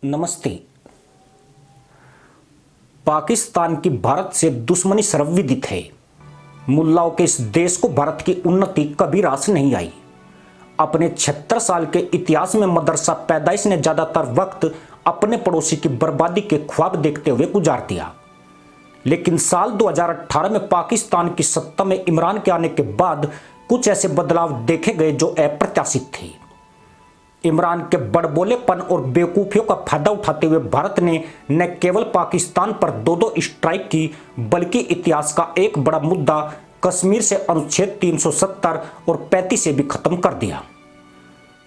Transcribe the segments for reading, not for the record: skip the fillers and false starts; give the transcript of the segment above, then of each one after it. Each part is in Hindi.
नमस्ते। पाकिस्तान की भारत से दुश्मनी सर्वविदित है। मुल्लाओं के इस देश को भारत की उन्नति कभी रास नहीं आई। अपने 76 साल के इतिहास में मदरसा पैदाइश ने ज्यादातर वक्त अपने पड़ोसी की बर्बादी के ख्वाब देखते हुए गुजार दिया। लेकिन साल 2018 में पाकिस्तान की सत्ता में इमरान के आने के बाद कुछ ऐसे बदलाव देखे गए जो अप्रत्याशित थे। इमरान के बड़बोलेपन और बेवकूफियों का फायदा उठाते हुए भारत ने न केवल पाकिस्तान पर दो स्ट्राइक की, बल्कि इतिहास का एक बड़ा मुद्दा कश्मीर से अनुच्छेद 370 और 35 से भी खत्म कर दिया।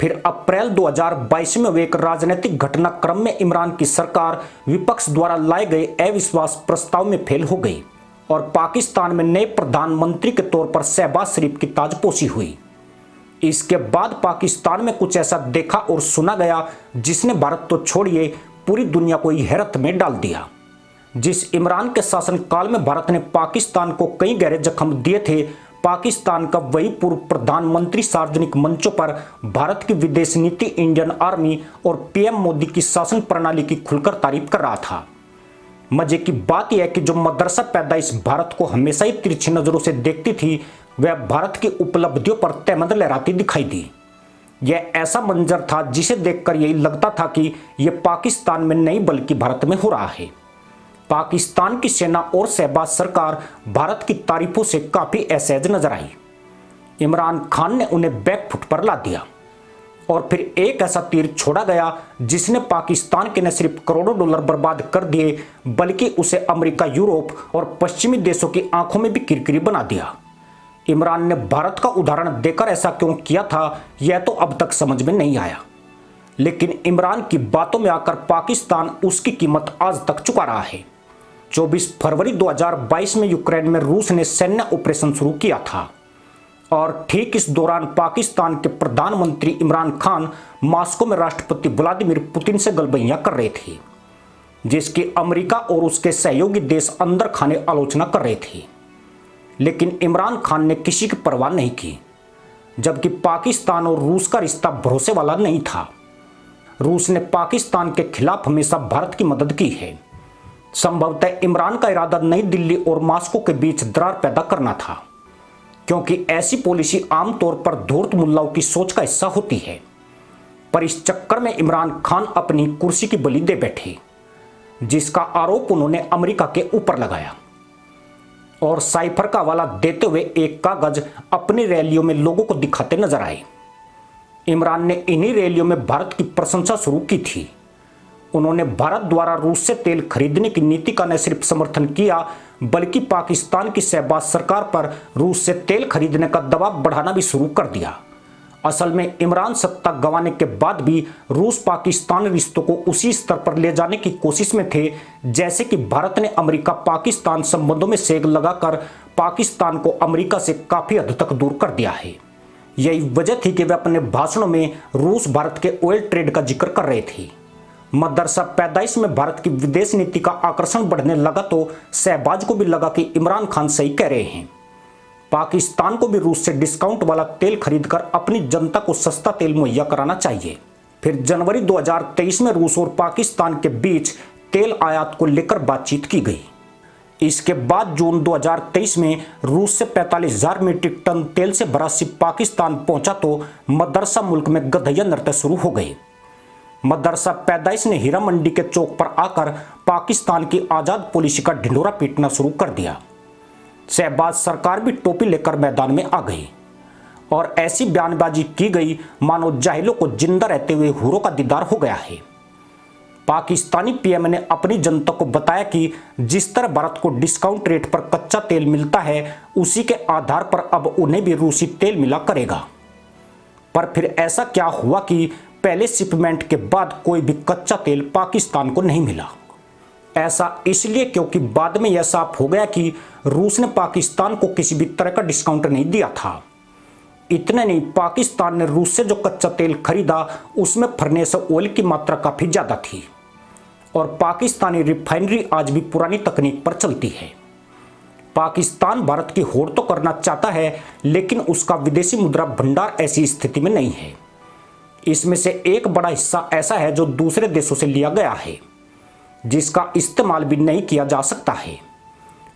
फिर अप्रैल 2022 में हुए एक राजनीतिक घटनाक्रम में इमरान की सरकार विपक्ष द्वारा लाए गए अविश्वास प्रस्ताव में फेल हो गई और पाकिस्तान में नए प्रधानमंत्री के तौर पर शहबाज शरीफ की ताजपोशी हुई। इसके बाद पाकिस्तान में कुछ ऐसा देखा और सुना गया जिसने भारत तो छोड़िए पूरी दुनिया को ही हैरत में डाल दिया। जिस इमरान के शासनकाल में भारत ने पाकिस्तान को कई गहरे जख्म दिए थे, पाकिस्तान का वही पूर्व प्रधानमंत्री सार्वजनिक मंचों पर भारत की विदेश नीति, इंडियन आर्मी और पीएम मोदी की शासन प्रणाली की खुलकर तारीफ कर रहा था। मजे की बात यह है कि जो मदरसा पैदाइश भारत को हमेशा ही तिरछी नजरों से देखती थी, वह भारत की उपलब्धियों पर तहमद लहराती दिखाई दी। यह ऐसा मंजर था जिसे देखकर यही लगता था कि यह पाकिस्तान में नहीं बल्कि भारत में हो रहा है। पाकिस्तान की सेना और शहबाज सरकार भारत की तारीफों से काफी असहज नजर आई। इमरान खान ने उन्हें बैकफुट पर ला दिया और फिर एक ऐसा तीर छोड़ा गया जिसने पाकिस्तान के न सिर्फ करोड़ों डॉलर बर्बाद कर दिए, बल्कि उसे अमेरिका, यूरोप और पश्चिमी देशों की आंखों में भी किरकिरी बना दिया। इमरान ने भारत का उदाहरण देकर ऐसा क्यों किया था, यह तो अब तक समझ में नहीं आया। लेकिन इमरान की बातों में आकर पाकिस्तान उसकी कीमत आज तक चुका रहा है। 24 फरवरी 2022 में यूक्रेन में रूस ने सैन्य ऑपरेशन शुरू किया था और ठीक इस दौरान पाकिस्तान के प्रधानमंत्री इमरान खान मॉस्को में राष्ट्रपति व्लादिमीर पुतिन से गलबैयां कर रहे थे, जिसकी अमेरिका और उसके सहयोगी देश अंदर खाने आलोचना कर रहे थे। लेकिन इमरान खान ने किसी की परवाह नहीं की, जबकि पाकिस्तान और रूस का रिश्ता भरोसे वाला नहीं था। रूस ने पाकिस्तान के खिलाफ हमेशा भारत की मदद की है। संभवतः इमरान का इरादा नई दिल्ली और मॉस्को के बीच दरार पैदा करना था, क्योंकि ऐसी पॉलिसी आमतौर पर धूर्त मुल्लाओं की सोच का हिस्सा होती है। पर इस चक्कर में इमरान खान अपनी कुर्सी की बलि दे बैठे, जिसका आरोप उन्होंने अमेरिका के ऊपर लगाया और साइफर का हवाला देते हुए एक कागज अपनी रैलियों में लोगों को दिखाते नजर आए। इमरान ने इन्हीं रैलियों में भारत की प्रशंसा शुरू की थी। उन्होंने भारत द्वारा रूस से तेल खरीदने की नीति का न सिर्फ समर्थन किया, बल्कि पाकिस्तान की शहबाज सरकार पर रूस से तेल खरीदने का दबाव बढ़ाना भी शुरू कर दिया। असल में इमरान सत्ता गंवाने के बाद भी रूस पाकिस्तान रिश्तों को उसी स्तर पर ले जाने की कोशिश में थे जैसे कि भारत ने अमेरिका पाकिस्तान संबंधों में सेग लगाकर पाकिस्तान को अमेरिका से काफी हद तक दूर कर दिया है। यही वजह थी कि वे अपने भाषणों में रूस भारत के ऑयल ट्रेड का जिक्र कर रहे थे। मदरसा पैदाइश में भारत की विदेश नीति का आकर्षण बढ़ने लगा तो शहबाज को भी लगा कि इमरान खान सही कह रहे हैं। पाकिस्तान को भी रूस से डिस्काउंट वाला तेल खरीदकर अपनी जनता को सस्ता तेल मुहैया कराना चाहिए। फिर जनवरी 2023 में रूस और पाकिस्तान के बीच तेल आयात को लेकर बातचीत की गई। इसके बाद जून 2023 में रूस से 45,000 मीट्रिक टन तेल से भरा शिप पाकिस्तान पहुंचा तो मदरसा मुल्क में गधैया नृत्य शुरू हो गए। मदरसा पैदाइश ने हीरा मंडी के चौक पर आकर पाकिस्तान की आजाद पॉलिसी का ढिंढोरा पीटना शुरू कर दिया। शहबाज सरकार भी टोपी लेकर मैदान में आ गई और ऐसी बयानबाजी की गई मानो जाहिलों को जिंदा रहते हुए हूरों का दीदार हो गया है। पाकिस्तानी पीएम ने अपनी जनता को बताया कि जिस तरह भारत को डिस्काउंट रेट पर कच्चा तेल मिलता है, उसी के आधार पर अब उन्हें भी रूसी तेल मिला करेगा। पर फिर ऐसा क्या हुआ कि पहले शिपमेंट के बाद कोई भी कच्चा तेल पाकिस्तान को नहीं मिला। ऐसा इसलिए क्योंकि बाद में यह साफ हो गया कि रूस ने पाकिस्तान को किसी भी तरह का डिस्काउंट नहीं दिया था। इतने नहीं, पाकिस्तान ने रूस से जो कच्चा तेल खरीदा उसमें फर्नेस ऑयल की मात्रा काफी ज्यादा थी और पाकिस्तानी रिफाइनरी आज भी पुरानी तकनीक पर चलती है। पाकिस्तान भारत की होड़ तो करना चाहता है, लेकिन उसका विदेशी मुद्रा भंडार ऐसी स्थिति में नहीं है। इसमें से एक बड़ा हिस्सा ऐसा है जो दूसरे देशों से लिया गया है, जिसका इस्तेमाल भी नहीं किया जा सकता है।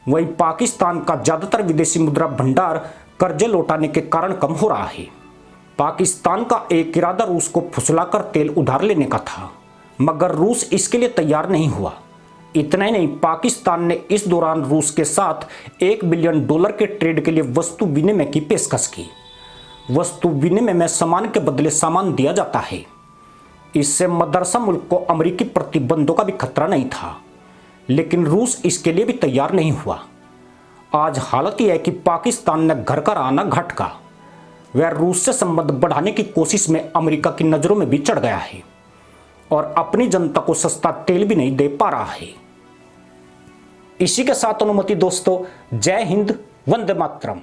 वहीं पाकिस्तान का ज़्यादातर विदेशी मुद्रा भंडार कर्जे लौटाने के कारण कम हो रहा है। पाकिस्तान का एक इरादा रूस को फुसलाकर तेल उधार लेने का था, मगर रूस इसके लिए तैयार नहीं हुआ। इतना ही नहीं, पाकिस्तान ने इस दौरान रूस के साथ $1 बिलियन के ट्रेड के लिए वस्तु विनिमय की पेशकश की। वस्तु विनिमय में सामान के बदले सामान दिया जाता है। इससे मदरसा मुल्क को अमेरिकी प्रतिबंधों का भी खतरा नहीं था, लेकिन रूस इसके लिए भी तैयार नहीं हुआ। आज हालत यह है कि पाकिस्तान ने घर का रहा ना घाट का। वह रूस से संबंध बढ़ाने की कोशिश में अमेरिका की नज़रों में भी चढ़ गया है और अपनी जनता को सस्ता तेल भी नहीं दे पा रहा है। इसी के साथ अनुमति दोस्तों, जय हिंद, वंदे मातरम।